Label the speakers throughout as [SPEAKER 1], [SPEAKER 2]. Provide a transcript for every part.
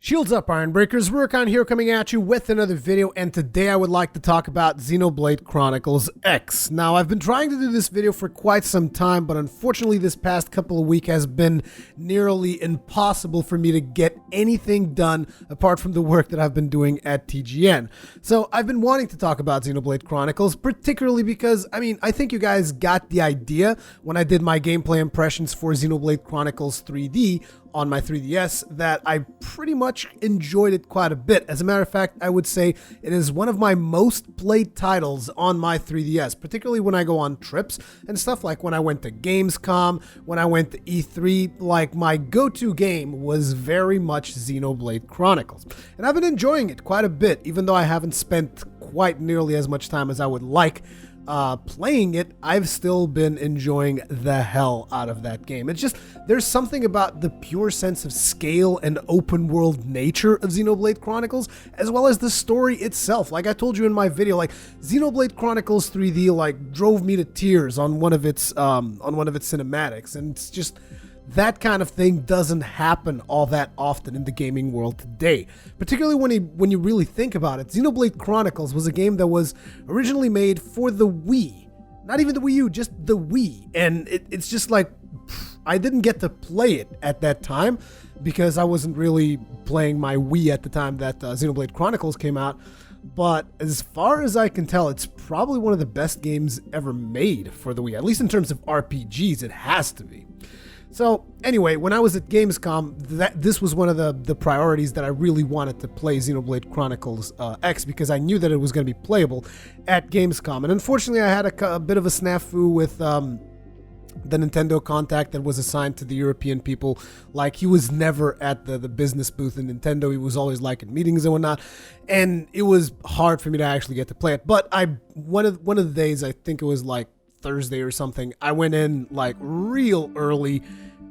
[SPEAKER 1] Shields up, Iron Breakers. Rurikhan here coming at you with another video, and today I would like to talk about Xenoblade Chronicles X. Now, I've been trying to do this video for quite some time, but unfortunately this past couple of weeks has been nearly impossible for me to get anything done apart from the work that I've been doing at TGN. So I've been wanting to talk about Xenoblade Chronicles, particularly because, I think you guys got the idea when I did my gameplay impressions for Xenoblade Chronicles 3D on my 3DS that I pretty much enjoyed it quite a bit. As a matter of fact, I would say it is one of my most played titles on my 3DS, particularly when I go on trips and stuff, like when I went to Gamescom, when I went to E3. Like, my go-to game was very much Xenoblade Chronicles, and I've been enjoying it quite a bit, even though I haven't spent quite nearly as much time as I would like playing it. I've still been enjoying the hell out of that game. It's just, there's something about the pure sense of scale and open world nature of Xenoblade Chronicles, as well as the story itself. Like I told you in my video, like Xenoblade Chronicles 3D like drove me to tears on one of its cinematics, and it's just, that kind of thing doesn't happen all that often in the gaming world today. Particularly when you really think about it, Xenoblade Chronicles was a game that was originally made for the Wii. Not even the Wii U, just the Wii. And it's just like, I didn't get to play it at that time because I wasn't really playing my Wii at the time that Xenoblade Chronicles came out. But as far as I can tell, it's probably one of the best games ever made for the Wii. At least in terms of RPGs, it has to be. So anyway, when I was at Gamescom, this was one of the priorities that I really wanted to play Xenoblade Chronicles X, because I knew that it was going to be playable at Gamescom. And unfortunately, I had a bit of a snafu with the Nintendo contact that was assigned to the European people. Like, he was never at the business booth in Nintendo. He was always like in meetings and whatnot, and it was hard for me to actually get to play it. But one of the days, I think it was like Thursday or something, I went in like real early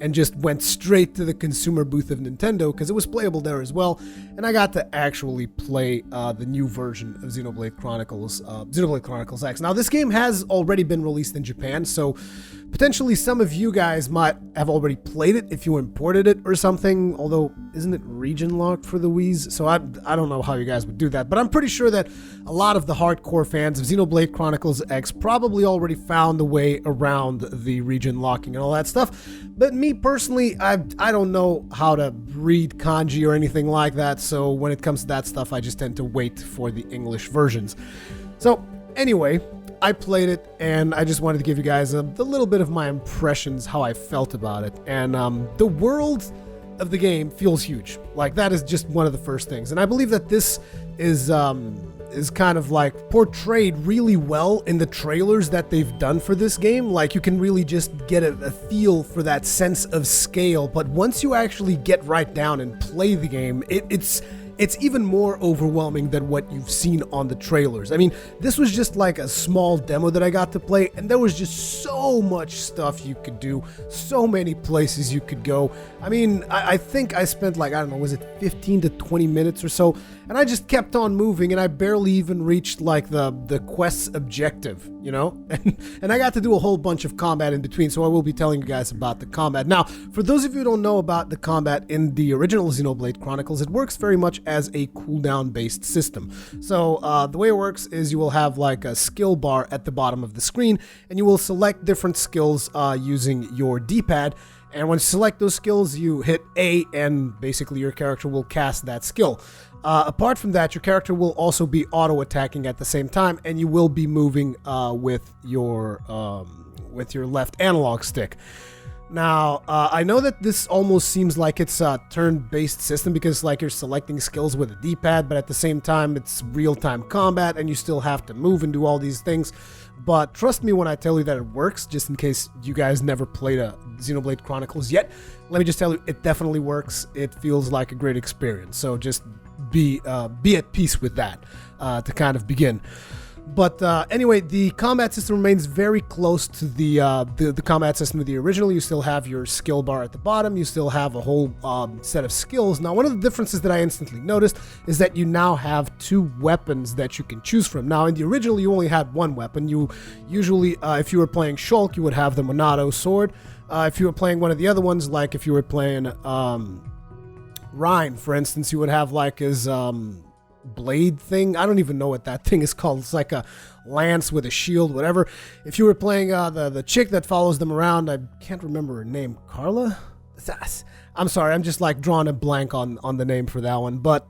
[SPEAKER 1] and just went straight to the consumer booth of Nintendo because it was playable there as well, and I got to actually play the new version of Xenoblade Chronicles X. Now, this game has already been released in Japan, so potentially some of you guys might have already played it if you imported it or something, although isn't it region locked for the Wii's? So I don't know how you guys would do that, but I'm pretty sure that a lot of the hardcore fans of Xenoblade Chronicles X probably already found a way around the region locking and all that stuff. But me personally, I don't know how to read kanji or anything like that, so when it comes to that stuff, I just tend to wait for the English versions. So anyway, I played it, and I just wanted to give you guys a little bit of my impressions, how I felt about it. And the world of the game feels huge. Like, that is just one of the first things. And I believe that this is kind of like portrayed really well in the trailers that they've done for this game. Like, you can really just get a feel for that sense of scale. But once you actually get right down and play the game, it's even more overwhelming than what you've seen on the trailers. I mean, this was just like a small demo that I got to play, and there was just so much stuff you could do, so many places you could go. I mean, I think I spent like, I don't know, was it 15 to 20 minutes or so, and I just kept on moving, and I barely even reached like the quest's objective, you know? And I got to do a whole bunch of combat in between, so I will be telling you guys about the combat. Now, for those of you who don't know about the combat in the original Xenoblade Chronicles, it works very much as a cooldown based system. So the way it works is you will have like a skill bar at the bottom of the screen, and you will select different skills using your D-pad. And when you select those skills, you hit A, and basically your character will cast that skill. Apart from that, your character will also be auto-attacking at the same time, and you will be moving with your left analog stick. Now, I know that this almost seems like it's a turn-based system because, like, you're selecting skills with a D-pad, but at the same time, it's real-time combat, and you still have to move and do all these things. But trust me when I tell you that it works, just in case you guys never played a Xenoblade Chronicles yet. Let me just tell you, it definitely works. It feels like a great experience. So just be at peace with that to kind of begin. But anyway, the combat system remains very close to the combat system of the original. You still have your skill bar at the bottom. You still have a whole set of skills. Now, one of the differences that I instantly noticed is that you now have two weapons that you can choose from. Now, in the original, you only had one weapon. You usually, if you were playing Shulk, you would have the Monado sword. If you were playing one of the other ones, like if you were playing Ryan, for instance, you would have like his blade thing. I don't even know what that thing is called. It's like a lance with a shield, whatever. If you were playing the chick that follows them around, I can't remember her name. Carla? I'm sorry, I'm just like drawing a blank on the name for that one. But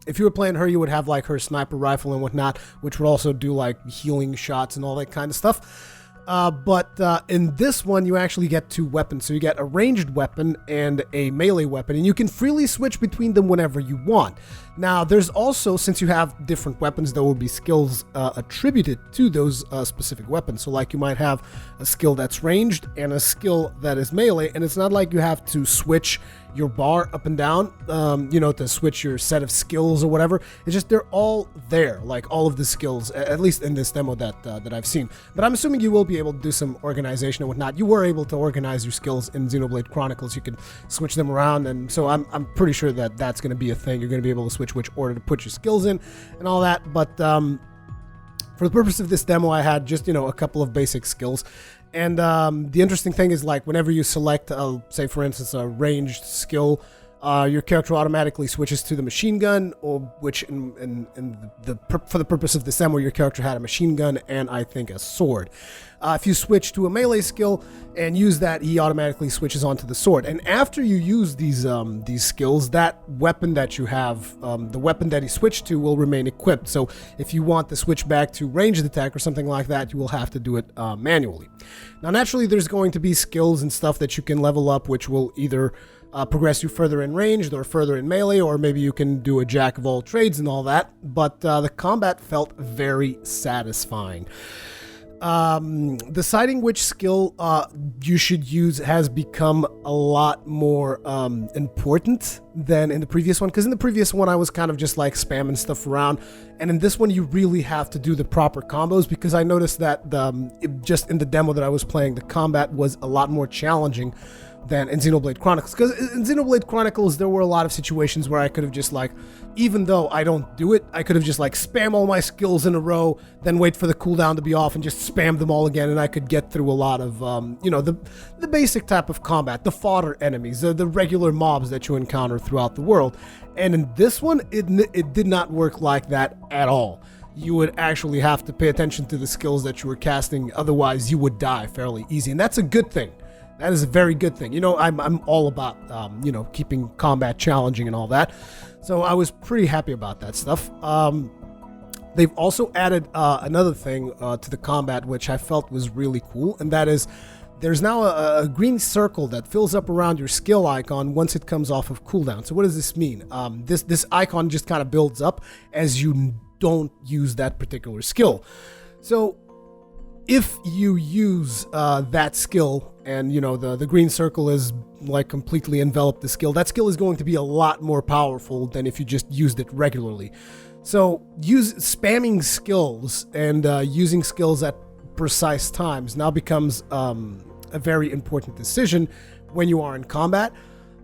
[SPEAKER 1] if you were playing her, you would have like her sniper rifle and whatnot, which would also do like healing shots and all that kind of stuff. But in this one, you actually get two weapons. So you get a ranged weapon and a melee weapon, and you can freely switch between them whenever you want. Now, there's also, since you have different weapons, there will be skills attributed to those specific weapons. So like you might have a skill that's ranged and a skill that is melee, and it's not like you have to switch your bar up and down, to switch your set of skills or whatever. It's just they're all there, like all of the skills, at least in this demo that I've seen. But I'm assuming you will be able to do some organization and whatnot. You were able to organize your skills in Xenoblade Chronicles. You can switch them around, and so I'm pretty sure that that's going to be a thing. You're going to be able to switch which order to put your skills in and all that. But for the purpose of this demo, I had just, a couple of basic skills. And the interesting thing is, like, whenever you select, say, for instance, a ranged skill, your character automatically switches to the machine gun, or which, for the purpose of this demo, your character had a machine gun and, I think, a sword. If you switch to a melee skill and use that, he automatically switches onto the sword. And after you use these skills, that weapon that you have, the weapon that he switched to, will remain equipped. So if you want to switch back to ranged attack or something like that, you will have to do it manually. Now, naturally, there's going to be skills and stuff that you can level up, which will either progress you further in ranged or further in melee, or maybe you can do a jack of all trades and all that. But the combat felt very satisfying. Deciding which skill you should use has become a lot more important than in the previous one, because in the previous one I was kind of just like spamming stuff around, and in this one you really have to do the proper combos, because I noticed that just in the demo that I was playing, the combat was a lot more challenging than in Xenoblade Chronicles. Because in Xenoblade Chronicles, there were a lot of situations where I could have just like, even though I don't do it, I could have just like spam all my skills in a row, then wait for the cooldown to be off and just spam them all again, and I could get through a lot of, the basic type of combat, the fodder enemies, the regular mobs that you encounter throughout the world. And in this one, it did not work like that at all. You would actually have to pay attention to the skills that you were casting, otherwise you would die fairly easy, and that's a good thing. That is a very good thing. I'm all about, keeping combat challenging and all that. So I was pretty happy about that stuff. They've also added another thing to the combat, which I felt was really cool, and that is there's now a green circle that fills up around your skill icon once it comes off of cooldown. So what does this mean? This icon just kind of builds up as you don't use that particular skill. So if you use that skill, and the green circle is like completely enveloped the skill, that skill is going to be a lot more powerful than if you just used it regularly. So spamming skills and using skills at precise times now becomes a very important decision when you are in combat,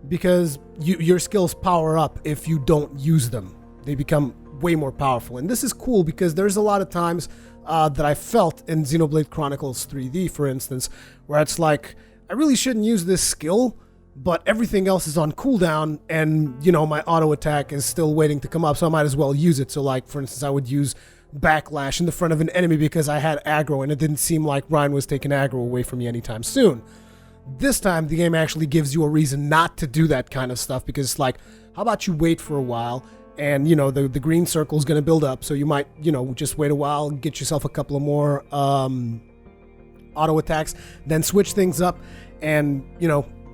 [SPEAKER 1] because your skills power up if you don't use them. They become way more powerful, and this is cool because there's a lot of times that I felt in Xenoblade Chronicles 3D, for instance, where it's like, I really shouldn't use this skill, but everything else is on cooldown, and, my auto attack is still waiting to come up, so I might as well use it. So, like, for instance, I would use Backlash in the front of an enemy because I had aggro, and it didn't seem like Ryan was taking aggro away from me anytime soon. This time, the game actually gives you a reason not to do that kind of stuff, because it's like, how about you wait for a while, and, the green circle is going to build up, so you might, just wait a while, get yourself a couple of more auto attacks, then switch things up, and,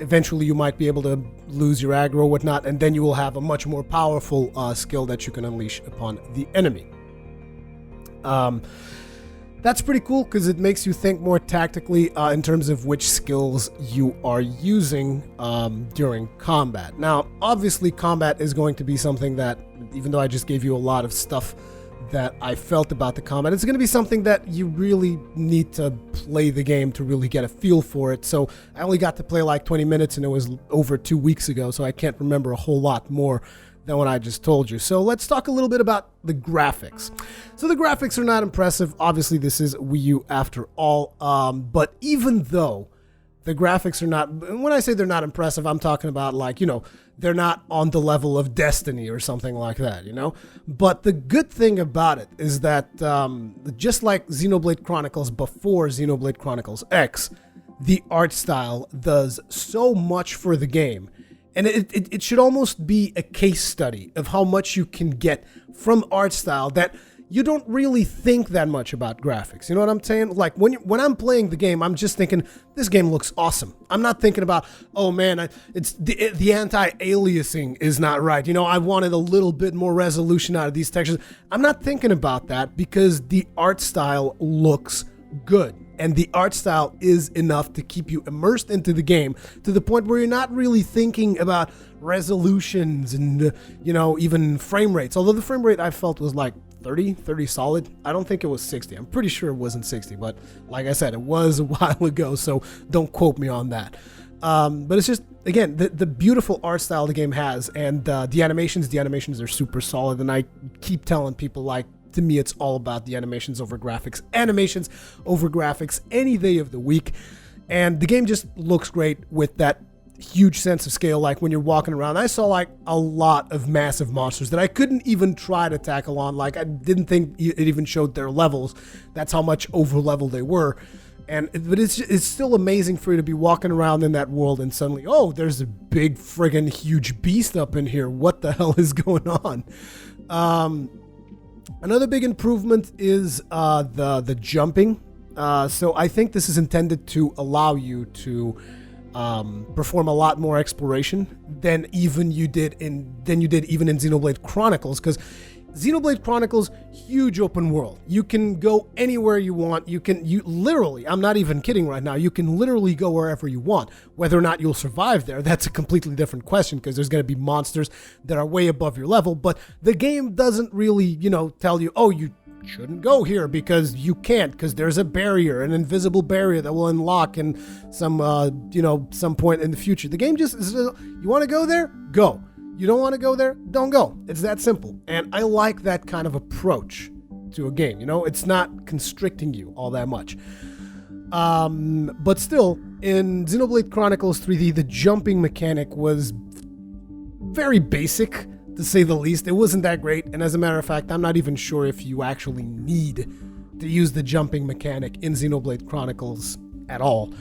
[SPEAKER 1] eventually you might be able to lose your aggro or whatnot, and then you will have a much more powerful skill that you can unleash upon the enemy. That's pretty cool because it makes you think more tactically in terms of which skills you are using during combat. Now, obviously, combat is going to be something that, even though I just gave you a lot of stuff that I felt about the combat, it's going to be something that you really need to play the game to really get a feel for it. So I only got to play like 20 minutes, and it was over 2 weeks ago, so I can't remember a whole lot more than what I just told you. So let's talk a little bit about the graphics. So the graphics are not impressive. Obviously, this is Wii U after all, but even though The graphics are not, when I say they're not impressive, I'm talking about like, they're not on the level of Destiny or something like that, But the good thing about it is that just like Xenoblade Chronicles before Xenoblade Chronicles X, the art style does so much for the game. And it should almost be a case study of how much you can get from art style that you don't really think that much about graphics. You know what I'm saying? Like when I'm playing the game, I'm just thinking, this game looks awesome. I'm not thinking about, oh man, it's the anti-aliasing is not right. I wanted a little bit more resolution out of these textures. I'm not thinking about that because the art style looks good. And the art style is enough to keep you immersed into the game to the point where you're not really thinking about resolutions and, even frame rates. Although the frame rate I felt was like 30 solid. I don't think it was 60. I'm pretty sure it wasn't 60, but like I said, it was a while ago, so don't quote me on that. But it's just, again, the beautiful art style the game has, and the animations are super solid, and I keep telling people, like, to me, it's all about the animations over graphics. Animations over graphics any day of the week. And the game just looks great with that huge sense of scale. Like when you're walking around, I saw like a lot of massive monsters that I couldn't even try to tackle on. Like I didn't think it even showed their levels. That's how much over level they were. But it's still amazing for you to be walking around in that world and suddenly, oh, there's a big friggin' huge beast up in here. What the hell is going on? Another big improvement is the jumping. So I think this is intended to allow you to perform a lot more exploration than you did even in Xenoblade Chronicles, because Xenoblade Chronicles, huge open world. You can go anywhere you want. You literally, I'm not even kidding right now, you can literally go wherever you want. Whether or not you'll survive there, that's a completely different question, because there's going to be monsters that are way above your level, but the game doesn't really, tell you, oh, you shouldn't go here because you can't, because there's a barrier, an invisible barrier that will unlock in some point in the future. The game just, you want to go there? Go. You don't want to go there? Don't go. It's that simple. And I like that kind of approach to a game. It's not constricting you all that much. But still, in Xenoblade Chronicles 3D, the jumping mechanic was very basic, to say the least. It wasn't that great. And as a matter of fact, I'm not even sure if you actually need to use the jumping mechanic in Xenoblade Chronicles at all.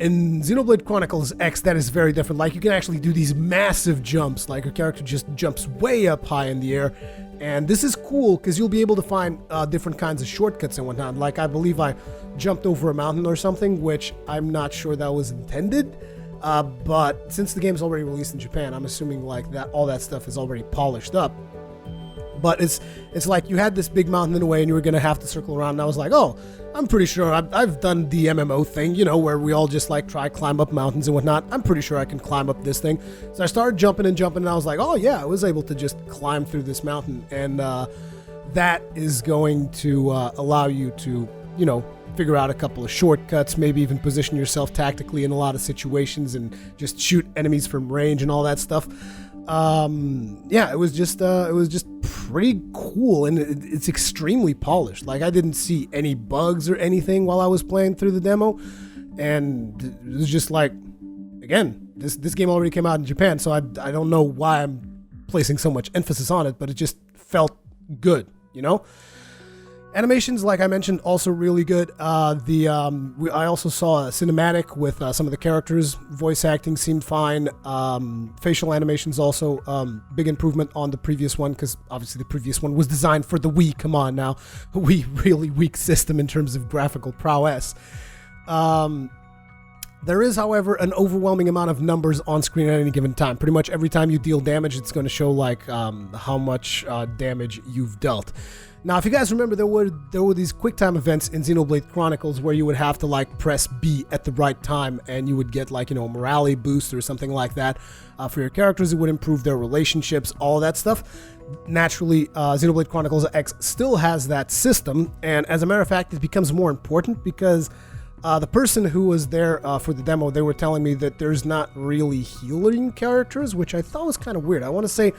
[SPEAKER 1] In Xenoblade Chronicles X, that is very different. Like, you can actually do these massive jumps, like your character just jumps way up high in the air, and this is cool because you'll be able to find different kinds of shortcuts and whatnot. Like, I believe I jumped over a mountain or something, which I'm not sure that was intended, but since the game's already released in Japan, I'm assuming like that all that stuff is already polished up. But it's like you had this big mountain in a way and you were going to have to circle around, and I was like, oh, I'm pretty sure I've done the MMO thing, where we all just like climb up mountains and whatnot. I'm pretty sure I can climb up this thing. So I started jumping, and I was like, oh yeah, I was able to just climb through this mountain. And that is going to allow you to, figure out a couple of shortcuts, maybe even position yourself tactically in a lot of situations and just shoot enemies from range and all that stuff. It was just pretty cool, and it's extremely polished. Like, I didn't see any bugs or anything while I was playing through the demo, and it was just like, again, this game already came out in Japan, so I don't know why I'm placing so much emphasis on it, but it just felt good, Animations, like I mentioned, also really good. I also saw a cinematic with some of the characters. Voice acting seemed fine. Facial animations also, big improvement on the previous one, because obviously the previous one was designed for the Wii. Come on now. A Wii, really weak system in terms of graphical prowess. There is, however, an overwhelming amount of numbers on screen at any given time. Pretty much every time you deal damage, it's going to show like how much damage you've dealt. Now, if you guys remember, there were these QuickTime events in Xenoblade Chronicles where you would have to like press B at the right time, and you would get like, a morale boost or something like that for your characters. It would improve their relationships, all that stuff. Naturally, Xenoblade Chronicles X still has that system, and as a matter of fact, it becomes more important because the person who was there for the demo, they were telling me that there's not really healing characters, which I thought was kind of weird. I want to say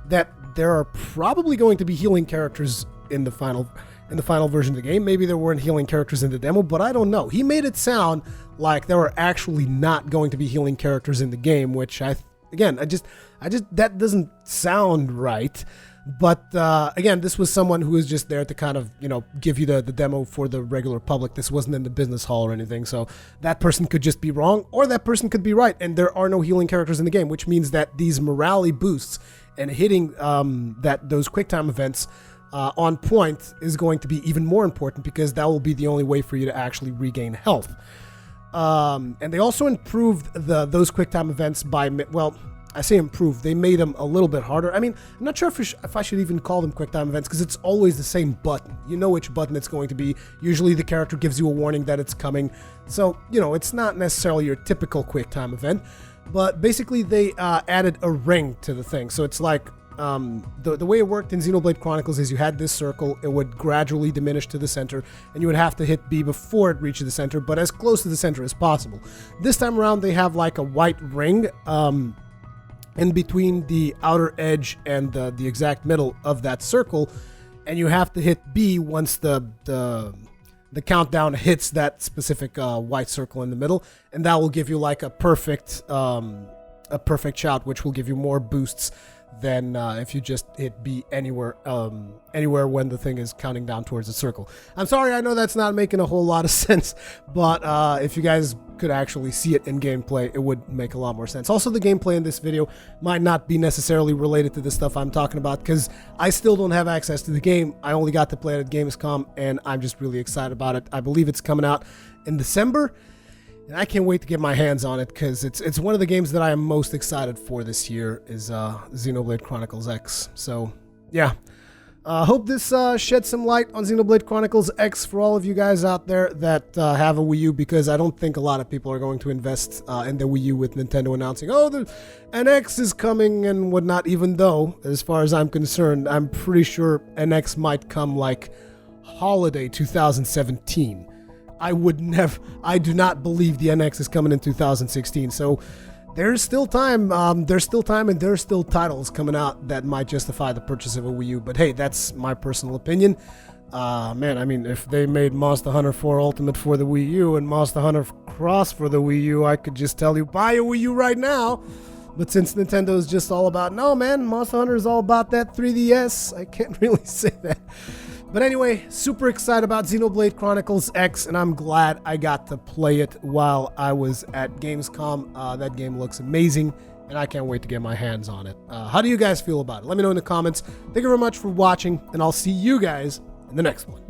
[SPEAKER 1] that there are probably going to be healing characters in the final in the final version of the game. Maybe there weren't healing characters in the demo, but I don't know. He made it sound like there were actually not going to be healing characters in the game, which again, I just that doesn't sound right. But again, this was someone who was just there to kind of, give you the demo for the regular public. This wasn't in the business hall or anything. So that person could just be wrong, or that person could be right. And there are no healing characters in the game, which means that these morale boosts and hitting those QuickTime events on point is going to be even more important, because that will be the only way for you to actually regain health. And they also improved those QuickTime events by, well, I say improved. They made them a little bit harder. I mean, I'm not sure if I should even call them QuickTime events, because it's always the same button. You know which button it's going to be. Usually the character gives you a warning that it's coming. So, it's not necessarily your typical QuickTime event. But basically they added a ring to the thing. So it's like, the way it worked in Xenoblade Chronicles is you had this circle. It would gradually diminish to the center, and you would have to hit B before it reaches the center, but as close to the center as possible. This time around they have like a white ring in between the outer edge and the exact middle of that circle, and you have to hit B once the countdown hits that specific white circle in the middle, and that will give you like a perfect shot, which will give you more boosts than if you just hit B anywhere when the thing is counting down towards the circle. I'm sorry, I know that's not making a whole lot of sense, but if you guys could actually see it in gameplay, it would make a lot more sense. Also, the gameplay in this video might not be necessarily related to the stuff I'm talking about, because I still don't have access to the game. I only got to play it at Gamescom, and I'm just really excited about it. I believe it's coming out in December, and I can't wait to get my hands on it, because it's one of the games that I am most excited for this year is Xenoblade Chronicles X. So, yeah. Hope this sheds some light on Xenoblade Chronicles X for all of you guys out there that have a Wii U, because I don't think a lot of people are going to invest in the Wii U with Nintendo announcing, oh, the NX is coming and whatnot, even though, as far as I'm concerned, I'm pretty sure NX might come like holiday 2017. I do not believe the NX is coming in 2016, so there's still time, and there's still titles coming out that might justify the purchase of a Wii U, but hey, that's my personal opinion. Man, I mean, if they made Monster Hunter 4 Ultimate for the Wii U and Monster Hunter Cross for the Wii U, I could just tell you, buy a Wii U right now. But since Nintendo is just all about, no man, Monster Hunter is all about that 3DS, I can't really say that. But anyway, super excited about Xenoblade Chronicles X, and I'm glad I got to play it while I was at Gamescom. That game looks amazing, and I can't wait to get my hands on it. How do you guys feel about it? Let me know in the comments. Thank you very much for watching, and I'll see you guys in the next one.